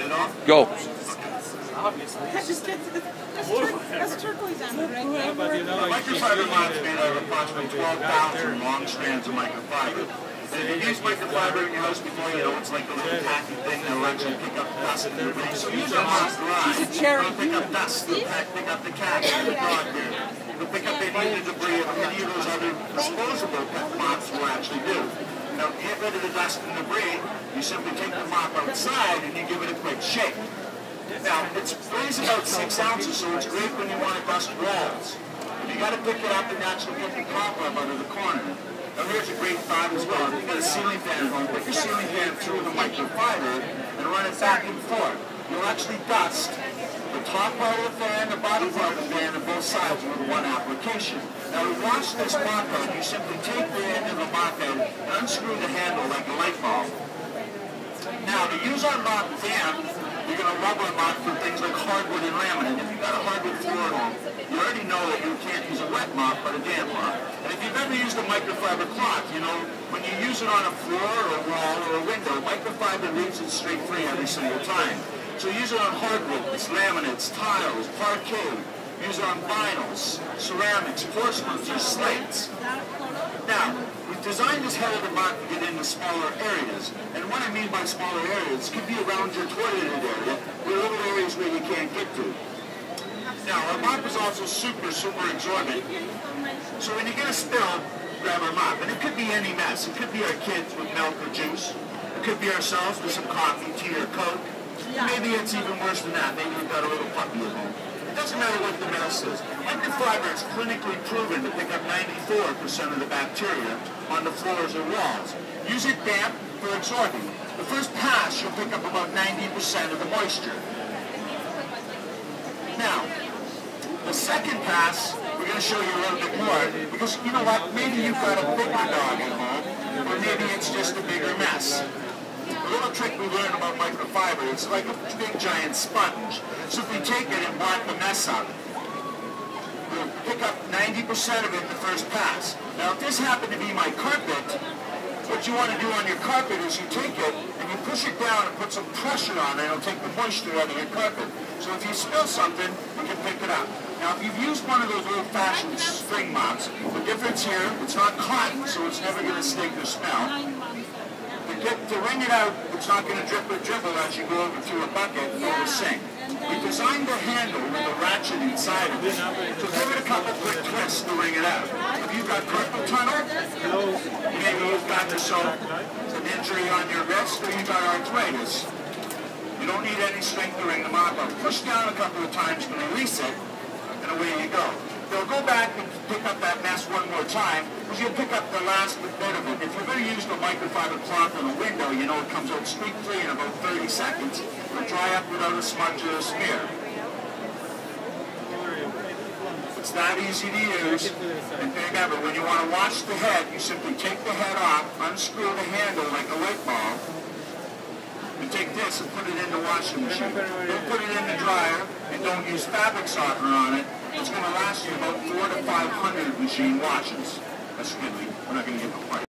it off? Go. That's turquoise on it, right? Microfiber mop is made out of approximately 12,000 long strands of microfiber. And if you use microfiber in your house before, you know it's like a little tacky thing that'll actually pick up dust and debris. So use our mops dry. It'll pick up dust, it'll pick up the cat and the dog there. It'll pick up any of the debris of any of those other disposable mops will actually do. Now, to get rid of the dust and debris, you simply take the mop outside and you give it a quick shake. Now, it weighs about 6 ounces, so it's great when you want to dust walls. But you got to pick it up and actually get the cobweb out of the corner. Now, here's a great thought as well. If you got a ceiling fan at home, put your ceiling fan through the microfiber and run it back and forth. You'll actually dust the top part of the fan, the bottom part of the fan, and both sides with one application. Now, to wash this mop out, you simply take the end of the mop head and unscrew the handle like a light bulb. Now, to use our mop damp, you're going to rub our mop for things like hardwood and laminate. If you've got a hardwood floor at home, you already know that you can't use a wet mop, but a damp mop. And if you've ever used a microfiber cloth, you know, when you use it on a floor or a wall or a window, microfiber leaves it straight free every single time. So use it on hardwoods, laminates, tiles, parquet. Use it on vinyls, ceramics, porcelains, or slates. Now, we've designed this head of the mop to get into smaller areas. And what I mean by smaller areas could be around your toileted area, or little areas where you can't get to. Now, our mop is also super absorbent. So when you get a spill, grab our mop. And it could be any mess. It could be our kids with milk or juice. It could be ourselves with some coffee, tea, or Coke. Maybe it's even worse than that. Maybe we've got a little puppy at home. It doesn't matter what the mess is. Microfiber is clinically proven to pick up 94% of the bacteria on the floors or walls. Use it damp for absorbing. The first pass, you'll pick up about 90% of the moisture. Now, the second pass, we're going to show you a little bit more, because you know what, maybe you've got a bigger dog at home, or maybe it's just a bigger mess. A little trick we learned about microfiber, it's like a big giant sponge. So if we take it and blot the mess up, we'll pick up 90% of it in the first pass. Now if this happened to be my carpet, what you want to do on your carpet is you take it and you push it down and put some pressure on it, and it'll take the moisture out of your carpet. So if you spill something, you can pick it up. Now if you've used one of those old-fashioned string mops, the difference here, it's not cotton, so it's never going to stink or smell. To wring it out, it's not going to drip or dribble as you go over through a bucket or the sink. We designed the handle with a ratchet inside of it, so give it a couple quick twists to wring it out. If you've got carpal tunnel, maybe you've got an injury on your wrist, or you've got arthritis. You don't need any strength to wring the mop out. Push down a couple of times to release it, and away you go. They'll go back and pick up that mess one more time, because you'll pick up the last bit of it. If you're going to use the microfiber cloth on a window, you know it comes out squeak-free in about 30 seconds. It'll dry up without a smudge or a smear. It's that easy to use. And remember, when you want to wash the head, you simply take the head off, unscrew the handle like a light bulb, and take this and put it in the washing machine. Don't put it in the dryer, and don't use fabric softener on it. It's going to last you about 400 to 500 machine washes. That's good. We're not going to give a fight.